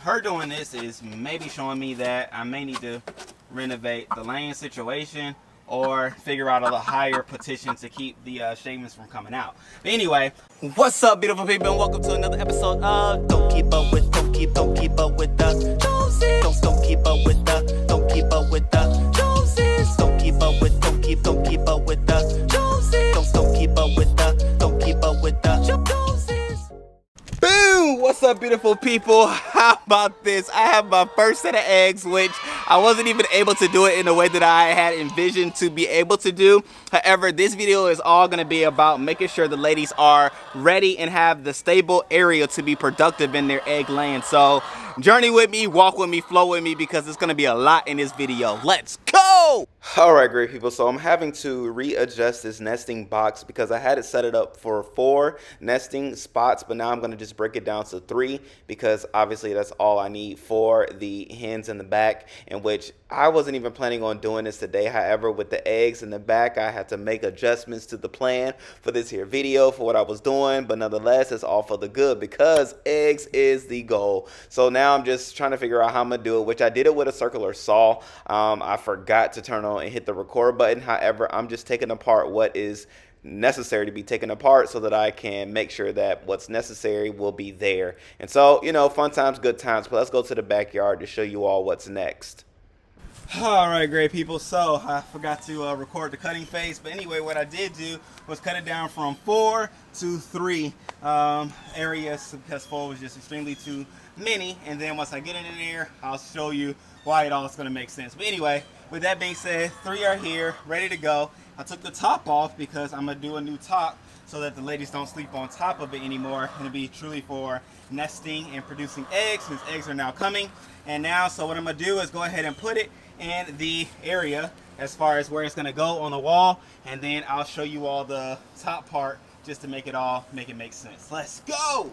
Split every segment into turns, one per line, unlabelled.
Her doing this is maybe showing me that I may need to renovate the lane situation or figure out a higher petition to keep the shavings from coming out. But anyway, what's up, beautiful people, and welcome to another episode of Don't Keep Up With the Joneses. Don't keep up with the Joneses. Don't keep up with the Joneses. Don't keep up with the Joneses. Boom! What's up, beautiful people? How about this? I have my first set of eggs, which I wasn't even able to do it in the way that I had envisioned to be able to do. However, this video is all going to be about making sure the ladies are ready and have the stable area to be productive in their egg laying. So journey with me, walk with me, flow with me, because it's going to be a lot in this video. Let's go! Alright, great people, so I'm having to readjust this nesting box because I had it set it up for 4 nesting spots, but now I'm going to just break it down to 3 because obviously that's all I need for the hens in the back, in which I wasn't even planning on doing this today. However, with the eggs in the back, I had to make adjustments to the plan for this here video for what I was doing, but nonetheless, it's all for the good because eggs is the goal. So now I'm just trying to figure out how I'm going to do it, which I did it with a circular saw. I forgot to turn on and hit the record button. However, I'm just taking apart what is necessary to be taken apart so that I can make sure that what's necessary will be there. And so, you know, fun times, good times. But let's go to the backyard to show you all what's next. Alright, great people, so I forgot to record the cutting phase, but anyway, what I did do was cut it down from 4 to 3 areas because 4 was just extremely too many, and then once I get into there, I'll show you why it all is going to make sense. But anyway, with that being said, 3 are here, ready to go. I took the top off because I'm going to do a new top so that the ladies don't sleep on top of it anymore. It'll be truly for nesting and producing eggs, since eggs are now coming. And now, so what I'm going to do is go ahead and put it in the area as far as where it's going to go on the wall, and then I'll show you all the top part just to make it make sense. Let's go!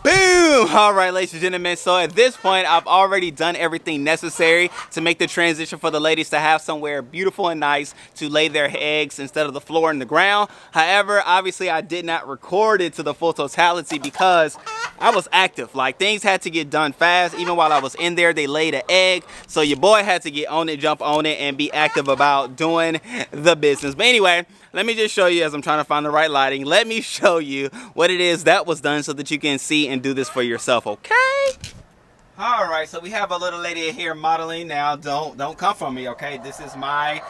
Boom! Alright, ladies and gentlemen, so at this point I've already done everything necessary to make the transition for the ladies to have somewhere beautiful and nice to lay their eggs instead of the floor and the ground. However, obviously I did not record it to the full totality because I was active. Like, things had to get done fast. Even while I was in there, they laid an egg, so your boy had to get on it, jump on it, and be active about doing the business. But anyway, let me just show you, as I'm trying to find the right lighting, let me show you what it is that was done so that you can see and do this for yourself, okay? Alright, so we have a little lady here modeling. Now, don't come for me, okay? This is my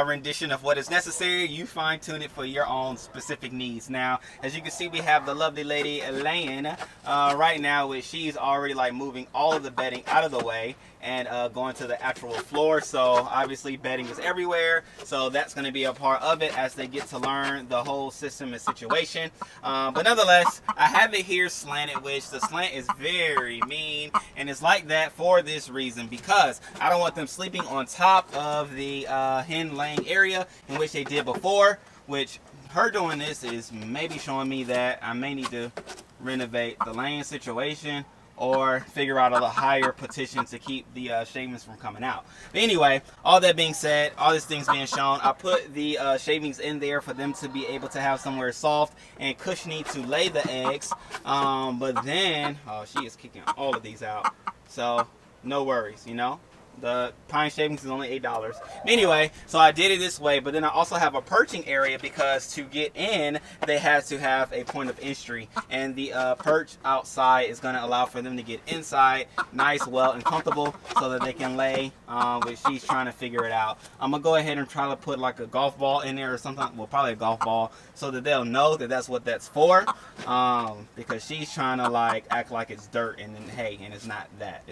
rendition of what is necessary. You fine-tune it for your own specific needs. Now, as you can see, we have the lovely lady laying right now, which she's already like moving all of the bedding out of the way and going to the actual floor. So obviously bedding is everywhere, so that's going to be a part of it as they get to learn the whole system and situation. But nonetheless, I have it here slanted, which the slant is very mean, and it's like that for this reason, because I don't want them sleeping on top of the hen laying area, in which they did before, which her doing this is maybe showing me that I may need to renovate the laying situation or figure out a higher petition to keep the shavings from coming out. But anyway, all that being said, all these things being shown, I put the shavings in there for them to be able to have somewhere soft and cushiony to lay the eggs. But then, oh, she is kicking all of these out. So, no worries, you know. The pine shavings is only $8. Anyway, so I did it this way, but then I also have a perching area because to get in, they have to have a point of entry, and the perch outside is going to allow for them to get inside nice, well, and comfortable so that they can lay, which she's trying to figure it out. I'm going to go ahead and try to put like a golf ball in there or something, well, probably a golf ball, so that they'll know that that's what that's for, because she's trying to like act like it's dirt, and then hey, and it's not that.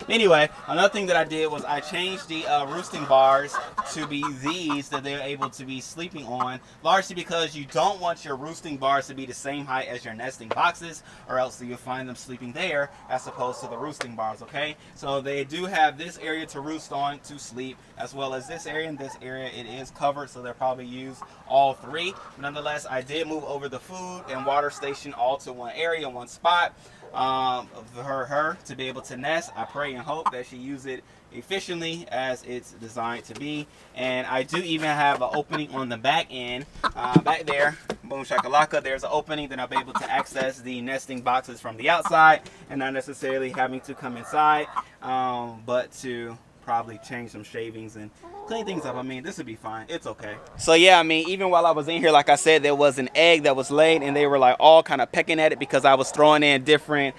Anyway, another thing that I did was I changed the roosting bars to be these that they're able to be sleeping on, largely because you don't want your roosting bars to be the same height as your nesting boxes, or else you'll find them sleeping there as opposed to the roosting bars, okay? So they do have this area to roost on to sleep, as well as this area, and this area it is covered, so they'll probably use all 3. But nonetheless, I did move over the food and water station all to one area, one spot. for her to be able to nest. I pray and hope that she use it efficiently as it's designed to be. And I do even have an opening on the back end, back there, boom shakalaka, there's an opening that I'll be able to access the nesting boxes from the outside and not necessarily having to come inside, but to probably change some shavings and clean things up. I mean, this would be fine. It's okay. So yeah, I mean, even while I was in here, like I said, there was an egg that was laid and they were like all kind of pecking at it because I was throwing in different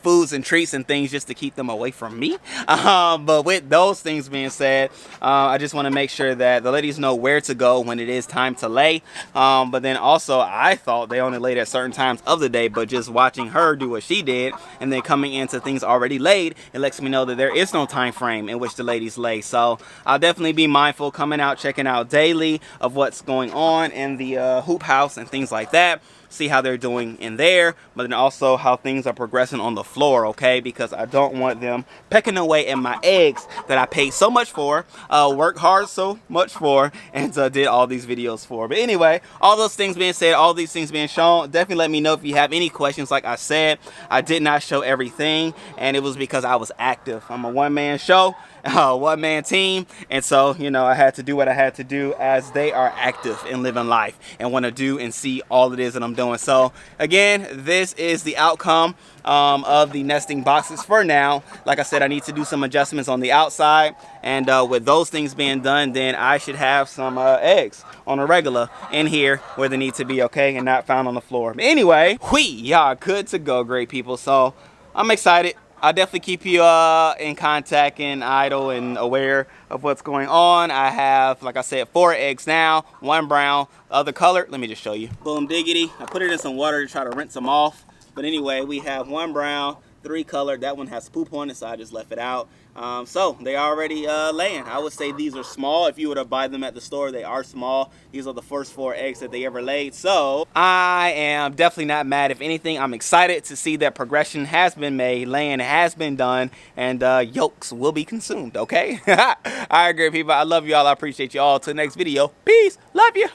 foods and treats and things just to keep them away from me. But with those things being said, I just want to make sure that the ladies know where to go when it is time to lay. But then also, I thought they only laid at certain times of the day, but just watching her do what she did and then coming into things already laid, it lets me know that there is no time frame in which the ladies lay. So I'll definitely be mindful coming out, checking out daily of what's going on in the hoop house and things like that. See how they're doing in there, but then also how things are progressing on the floor, okay? Because I don't want them pecking away at my eggs that I paid so much for, worked hard so much for, and did all these videos for. But anyway, all those things being said, all these things being shown, definitely let me know if you have any questions. Like I said, I did not show everything, and it was because I was active. I'm a one-man show, one-man team, and so, you know, I had to do what I had to do as they are active and living life and want to do and see all it is that I'm doing. So again, this is the outcome of the nesting boxes for now. Like I said, I need to do some adjustments on the outside, and with those things being done, then I should have some eggs on a regular in here where they need to be, okay, and not found on the floor. But anyway, we are good to go, great people. So I'm excited. I'll definitely keep you in contact and idle and aware of what's going on. I have, like I said, 4 eggs now, 1 brown, other color. Let me just show you. Boom diggity. I put it in some water to try to rinse them off. But anyway, we have 1 brown, 3 colored. That one has poop on it, so I just left it out. So they already laying. I would say these are small. If you were to buy them at the store, they are small. These are the first 4 eggs that they ever laid. So I am definitely not mad. If anything, I'm excited to see that progression has been made, laying has been done, and yolks will be consumed, okay? All right, great people. I love you all. I appreciate you all. Till the next video. Peace. Love you.